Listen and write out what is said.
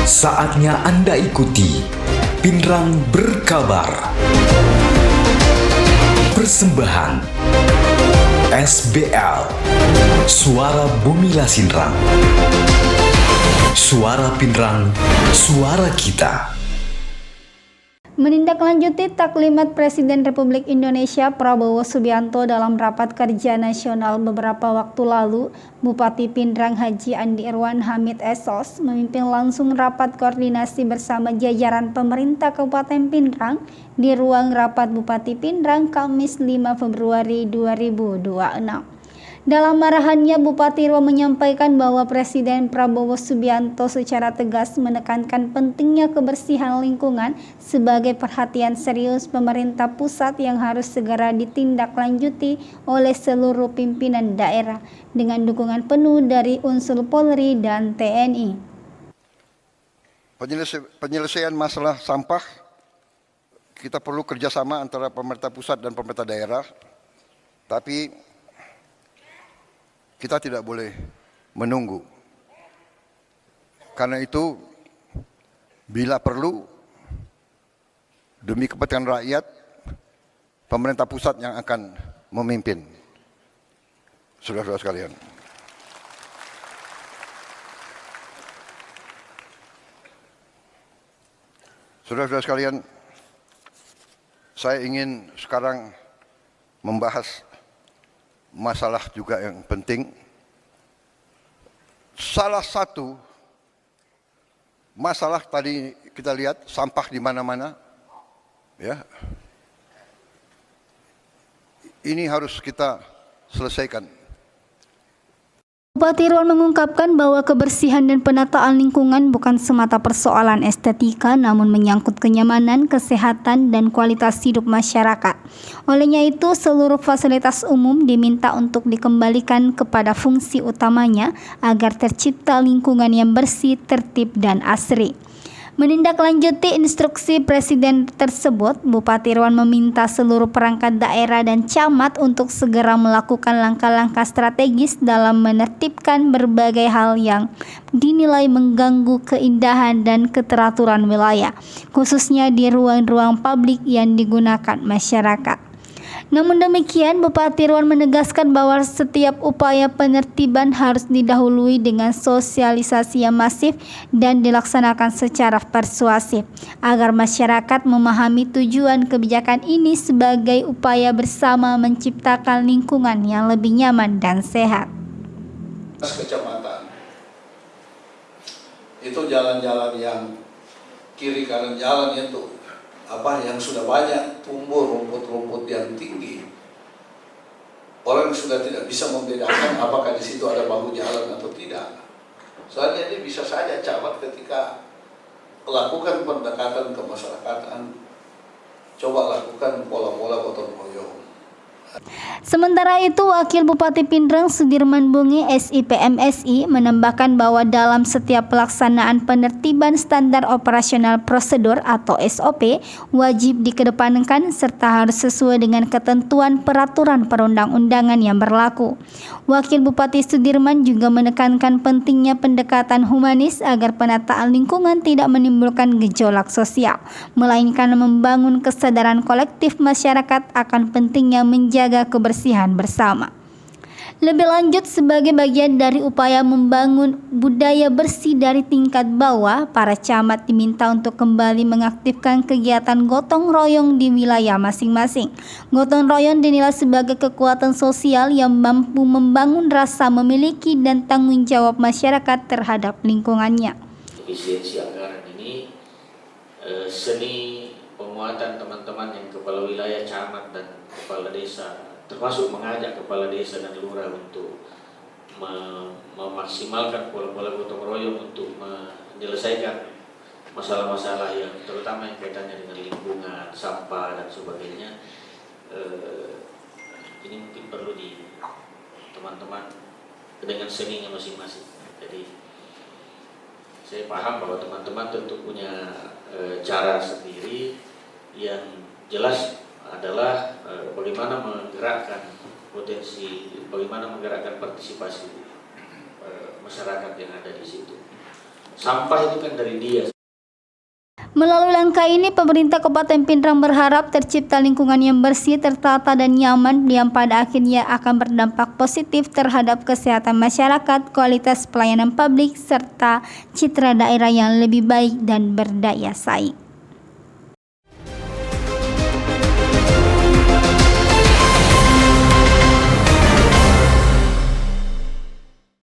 Saatnya Anda ikuti Pinrang Berkabar. Persembahan SBL, Suara Bumi Lasinrang. Suara Pinrang, suara kita. Menindaklanjuti taklimat Presiden Republik Indonesia Prabowo Subianto dalam rapat kerja nasional beberapa waktu lalu, Bupati Pinrang Haji Andi Irwan Hamid Esos memimpin langsung rapat koordinasi bersama jajaran pemerintah Kabupaten Pinrang di ruang rapat Bupati Pinrang Kamis 5 Februari 2026. Dalam arahannya, Bupati Irwan menyampaikan bahwa Presiden Prabowo Subianto secara tegas menekankan pentingnya kebersihan lingkungan sebagai perhatian serius pemerintah pusat yang harus segera ditindaklanjuti oleh seluruh pimpinan daerah dengan dukungan penuh dari unsur Polri dan TNI. Penyelesaian masalah sampah, kita perlu kerjasama antara pemerintah pusat dan pemerintah daerah, tapi kita tidak boleh menunggu. Karena itu, bila perlu, demi kepentingan rakyat, pemerintah pusat yang akan memimpin. Saudara-saudara sekalian. Saudara-saudara sekalian, saya ingin sekarang membahas masalah juga yang penting. Salah satu masalah tadi kita lihat sampah di mana-mana, ya. Ini harus kita selesaikan. Bupati Irwan mengungkapkan bahwa kebersihan dan penataan lingkungan bukan semata persoalan estetika, namun menyangkut kenyamanan, kesehatan, dan kualitas hidup masyarakat. Olehnya itu, seluruh fasilitas umum diminta untuk dikembalikan kepada fungsi utamanya agar tercipta lingkungan yang bersih, tertib, dan asri. Menindaklanjuti instruksi Presiden tersebut, Bupati Irwan meminta seluruh perangkat daerah dan camat untuk segera melakukan langkah-langkah strategis dalam menertibkan berbagai hal yang dinilai mengganggu keindahan dan keteraturan wilayah, khususnya di ruang-ruang publik yang digunakan masyarakat. Namun demikian, Bupati Irwan menegaskan bahwa setiap upaya penertiban harus didahului dengan sosialisasi yang masif dan dilaksanakan secara persuasif, agar masyarakat memahami tujuan kebijakan ini sebagai upaya bersama menciptakan lingkungan yang lebih nyaman dan sehat. Kecamatan itu jalan-jalan yang kiri kanan jalan itu yang sudah banyak tumbuh rumput-rumput yang tinggi, orang sudah tidak bisa membedakan apakah di situ ada bahu jalan atau tidak. Soalnya ini bisa saja camat ketika melakukan pendekatan kemasyarakatan, coba lakukan pola-pola gotong royong. Sementara itu, Wakil Bupati Pinrang Sudirman Bungi SIPMSI menambahkan bahwa dalam setiap pelaksanaan penertiban standar operasional prosedur atau SOP wajib dikedepankan serta harus sesuai dengan ketentuan peraturan perundang-undangan yang berlaku. Wakil Bupati Sudirman juga menekankan pentingnya pendekatan humanis agar penataan lingkungan tidak menimbulkan gejolak sosial, melainkan membangun kesadaran kolektif masyarakat akan pentingnya menjaga kebersihan bersama. Lebih lanjut, sebagai bagian dari upaya membangun budaya bersih dari tingkat bawah, para camat diminta untuk kembali mengaktifkan kegiatan gotong royong di wilayah masing-masing. Gotong royong dinilai sebagai kekuatan sosial yang mampu membangun rasa memiliki dan tanggung jawab masyarakat terhadap lingkungannya. Efisiensi anggaran ini seni penguatan teman-teman yang kepala wilayah, camat, dan kepala desa, termasuk mengajak kepala desa dan lurah untuk memaksimalkan pola-pola gotong royong untuk menyelesaikan masalah-masalah yang terutama yang kaitannya dengan lingkungan, sampah, dan sebagainya. Ini mungkin perlu di teman-teman dengan seninya masing-masing. Jadi saya paham bahwa teman-teman tentu punya cara sendiri yang jelas adalah bagaimana menggerakkan potensi, bagaimana menggerakkan partisipasi masyarakat yang ada di situ. Sampah itu kan dari dia. Melalui langkah ini, pemerintah Kabupaten Pindrang berharap tercipta lingkungan yang bersih, tertata dan nyaman yang pada akhirnya akan berdampak positif terhadap kesehatan masyarakat, kualitas pelayanan publik, serta citra daerah yang lebih baik dan berdaya saing.